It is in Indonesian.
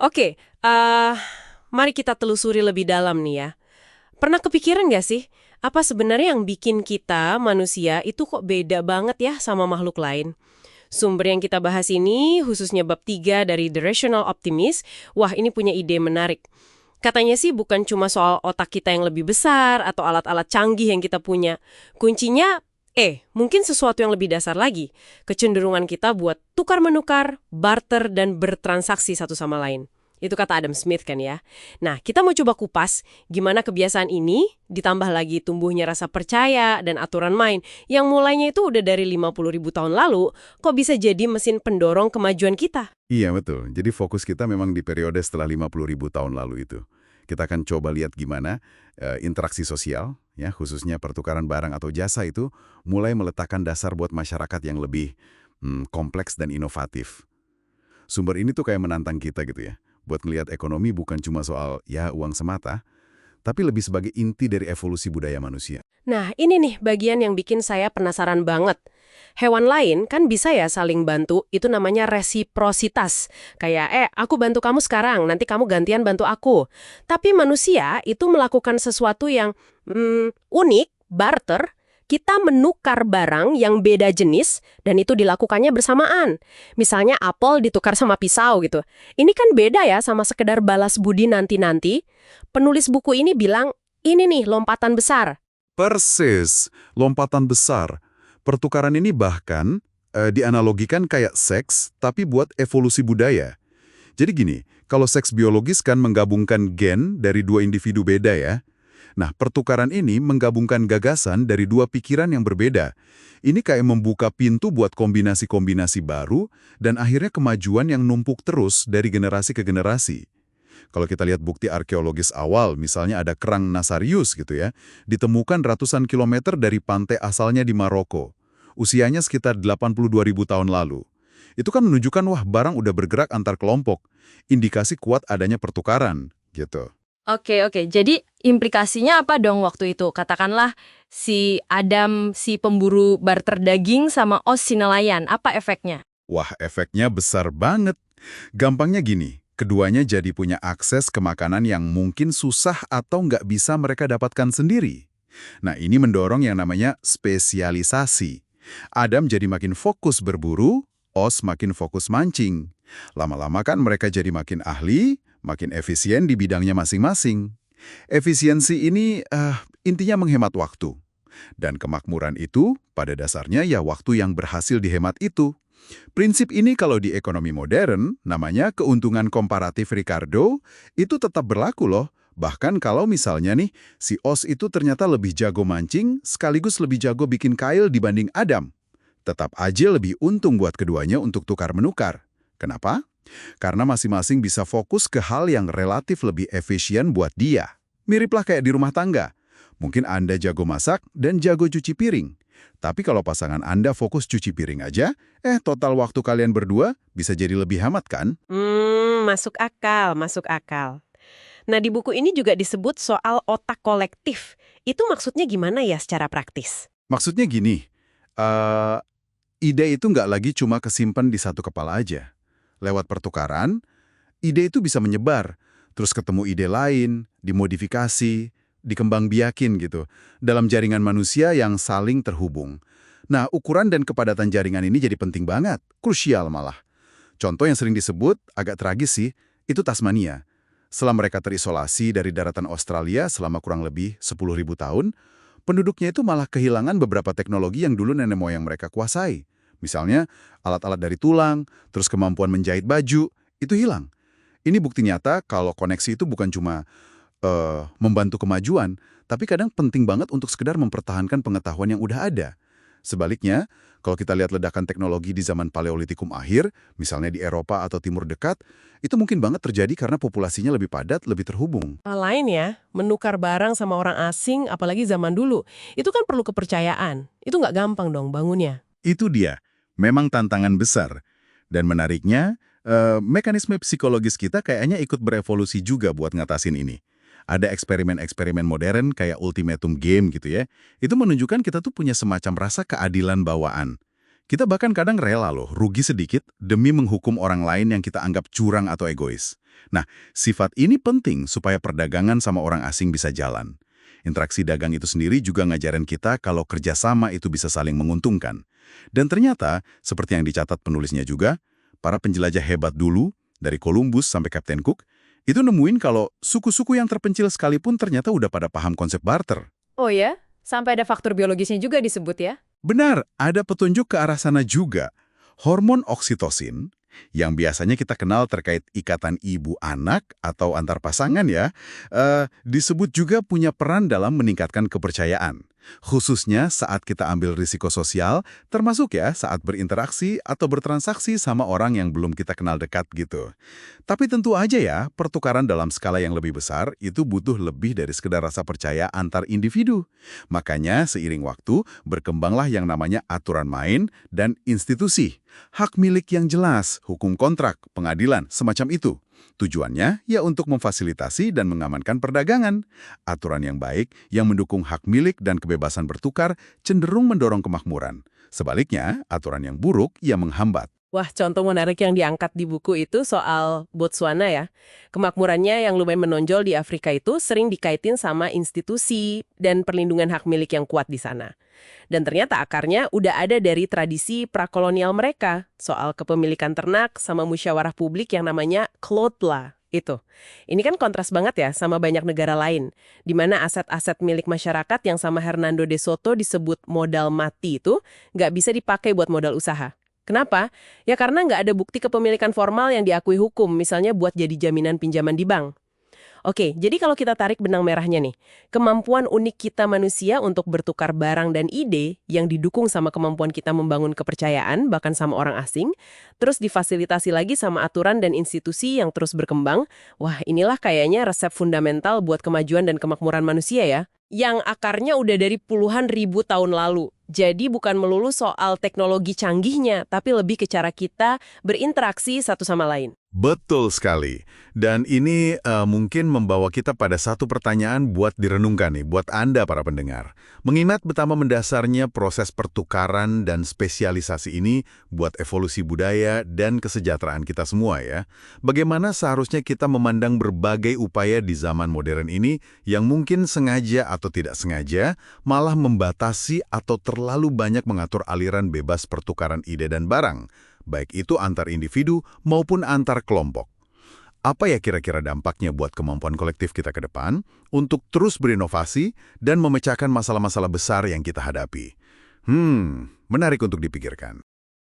Oke, mari kita telusuri lebih dalam nih ya. Pernah kepikiran nggak sih, apa sebenarnya yang bikin kita, manusia, itu kok beda banget ya sama makhluk lain? Sumber yang kita bahas ini, khususnya bab 3 dari The Rational Optimist, wah ini punya ide menarik. Katanya sih bukan cuma soal otak kita yang lebih besar atau alat-alat canggih yang kita punya. Kuncinya, mungkin sesuatu yang lebih dasar lagi. Kecenderungan kita buat tukar-menukar, barter, dan bertransaksi satu sama lain. Itu kata Adam Smith kan ya. Nah, kita mau coba kupas gimana kebiasaan ini ditambah lagi tumbuhnya rasa percaya dan aturan main yang mulainya itu udah dari 50.000 tahun lalu, kok bisa jadi mesin pendorong kemajuan kita. Iya, betul. Jadi fokus kita memang di periode setelah 50.000 tahun lalu itu. Kita akan coba lihat gimana interaksi sosial, ya khususnya pertukaran barang atau jasa itu mulai meletakkan dasar buat masyarakat yang lebih kompleks dan inovatif. Sumber ini tuh kayak menantang kita gitu ya, buat ngelihat ekonomi bukan cuma soal ya uang semata, tapi lebih sebagai inti dari evolusi budaya manusia. Nah, ini nih bagian yang bikin saya penasaran banget. Hewan lain kan bisa ya saling bantu, itu namanya resiprositas. Kayak, aku bantu kamu sekarang, nanti kamu gantian bantu aku. Tapi manusia itu melakukan sesuatu yang unik, barter. Kita menukar barang yang beda jenis, dan itu dilakukannya bersamaan. Misalnya apel ditukar sama pisau gitu. Ini kan beda ya sama sekedar balas budi nanti-nanti. Penulis buku ini bilang, ini nih lompatan besar. Persis, lompatan besar. Pertukaran ini bahkan dianalogikan kayak seks, tapi buat evolusi budaya. Jadi gini, kalau seks biologis kan menggabungkan gen dari dua individu beda ya. Nah, pertukaran ini menggabungkan gagasan dari dua pikiran yang berbeda. Ini kayak membuka pintu buat kombinasi-kombinasi baru dan akhirnya kemajuan yang numpuk terus dari generasi ke generasi. Kalau kita lihat bukti arkeologis awal, misalnya ada kerang Nasarius gitu ya, ditemukan ratusan kilometer dari pantai asalnya di Maroko. Usianya sekitar 82.000 tahun lalu. Itu kan menunjukkan wah barang udah bergerak antar kelompok. Indikasi kuat adanya pertukaran gitu. Oke, jadi implikasinya apa dong waktu itu? Katakanlah si Adam, si pemburu barter daging sama Os si nelayan, apa efeknya? Wah, efeknya besar banget. Gampangnya gini, keduanya jadi punya akses ke makanan yang mungkin susah atau nggak bisa mereka dapatkan sendiri. Nah, ini mendorong yang namanya spesialisasi. Adam jadi makin fokus berburu, Os makin fokus mancing. Lama-lama kan mereka jadi makin ahli, makin efisien di bidangnya masing-masing. Efisiensi ini intinya menghemat waktu. Dan kemakmuran itu pada dasarnya ya waktu yang berhasil dihemat itu. Prinsip ini kalau di ekonomi modern, namanya keuntungan komparatif Ricardo, itu tetap berlaku loh. Bahkan kalau misalnya nih, si Os itu ternyata lebih jago mancing, sekaligus lebih jago bikin kail dibanding Adam. Tetap aja lebih untung buat keduanya untuk tukar-menukar. Kenapa? Karena masing-masing bisa fokus ke hal yang relatif lebih efisien buat dia. Miriplah kayak di rumah tangga. Mungkin Anda jago masak dan jago cuci piring. Tapi kalau pasangan Anda fokus cuci piring aja, total waktu kalian berdua bisa jadi lebih hemat kan? Masuk akal, masuk akal. Nah, di buku ini juga disebut soal otak kolektif. Itu maksudnya gimana ya secara praktis? Maksudnya gini, ide itu nggak lagi cuma kesimpan di satu kepala aja. Lewat pertukaran, ide itu bisa menyebar, terus ketemu ide lain, dimodifikasi, dikembangbiakin gitu, dalam jaringan manusia yang saling terhubung. Nah, ukuran dan kepadatan jaringan ini jadi penting banget, krusial malah. Contoh yang sering disebut, agak tragis sih, itu Tasmania. Setelah mereka terisolasi dari daratan Australia selama kurang lebih 10.000 tahun, penduduknya itu malah kehilangan beberapa teknologi yang dulu nenek moyang mereka kuasai. Misalnya, alat-alat dari tulang, terus kemampuan menjahit baju, itu hilang. Ini bukti nyata kalau koneksi itu bukan cuma membantu kemajuan, tapi kadang penting banget untuk sekedar mempertahankan pengetahuan yang udah ada. Sebaliknya, kalau kita lihat ledakan teknologi di zaman Paleolitikum akhir, misalnya di Eropa atau Timur Dekat, itu mungkin banget terjadi karena populasinya lebih padat, lebih terhubung. Lain ya, menukar barang sama orang asing, apalagi zaman dulu, itu kan perlu kepercayaan. Itu nggak gampang dong bangunnya. Itu dia, memang tantangan besar. Dan menariknya, mekanisme psikologis kita kayaknya ikut berevolusi juga buat ngatasin ini. Ada eksperimen-eksperimen modern kayak ultimatum game gitu ya. Itu menunjukkan kita tuh punya semacam rasa keadilan bawaan. Kita bahkan kadang rela loh rugi sedikit demi menghukum orang lain yang kita anggap curang atau egois. Nah, sifat ini penting supaya perdagangan sama orang asing bisa jalan. Interaksi dagang itu sendiri juga ngajarin kita kalau kerjasama itu bisa saling menguntungkan. Dan ternyata, seperti yang dicatat penulisnya juga, para penjelajah hebat dulu, dari Columbus sampai Kapten Cook, itu nemuin kalau suku-suku yang terpencil sekalipun ternyata udah pada paham konsep barter. Oh ya? Sampai ada faktor biologisnya juga disebut ya? Benar, ada petunjuk ke arah sana juga. Hormon oksitosin, yang biasanya kita kenal terkait ikatan ibu-anak atau antar pasangan ya, disebut juga punya peran dalam meningkatkan kepercayaan. Khususnya saat kita ambil risiko sosial, termasuk ya saat berinteraksi atau bertransaksi sama orang yang belum kita kenal dekat gitu. Tapi tentu aja ya, pertukaran dalam skala yang lebih besar itu butuh lebih dari sekedar rasa percaya antar individu. Makanya seiring waktu, berkembanglah yang namanya aturan main dan institusi. Hak milik yang jelas, hukum kontrak, pengadilan, semacam itu. Tujuannya ya untuk memfasilitasi dan mengamankan perdagangan. Aturan yang baik yang mendukung hak milik dan kebebasan bertukar cenderung mendorong kemakmuran. Sebaliknya, aturan yang buruk ya menghambat. Wah, contoh menarik yang diangkat di buku itu soal Botswana ya. Kemakmurannya yang lumayan menonjol di Afrika itu sering dikaitin sama institusi dan perlindungan hak milik yang kuat di sana. Dan ternyata akarnya udah ada dari tradisi prakolonial mereka soal kepemilikan ternak sama musyawarah publik yang namanya Clotla. Itu. Ini kan kontras banget ya sama banyak negara lain, di mana aset-aset milik masyarakat yang sama Hernando de Soto disebut modal mati itu nggak bisa dipakai buat modal usaha. Kenapa? Ya karena nggak ada bukti kepemilikan formal yang diakui hukum, misalnya buat jadi jaminan pinjaman di bank. Oke, jadi kalau kita tarik benang merahnya nih, kemampuan unik kita manusia untuk bertukar barang dan ide yang didukung sama kemampuan kita membangun kepercayaan, bahkan sama orang asing, terus difasilitasi lagi sama aturan dan institusi yang terus berkembang, wah inilah kayaknya resep fundamental buat kemajuan dan kemakmuran manusia ya, yang akarnya udah dari puluhan ribu tahun lalu. Jadi bukan melulu soal teknologi canggihnya, tapi lebih ke cara kita berinteraksi satu sama lain. Betul sekali. Dan ini mungkin membawa kita pada satu pertanyaan buat direnungkan nih, buat Anda para pendengar. Mengingat betapa mendasarnya proses pertukaran dan spesialisasi ini buat evolusi budaya dan kesejahteraan kita semua ya. Bagaimana seharusnya kita memandang berbagai upaya di zaman modern ini yang mungkin sengaja atau tidak sengaja malah membatasi atau terlalu banyak mengatur aliran bebas pertukaran ide dan barang, baik itu antar individu maupun antar kelompok. Apa ya kira-kira dampaknya buat kemampuan kolektif kita ke depan untuk terus berinovasi dan memecahkan masalah-masalah besar yang kita hadapi? Menarik untuk dipikirkan.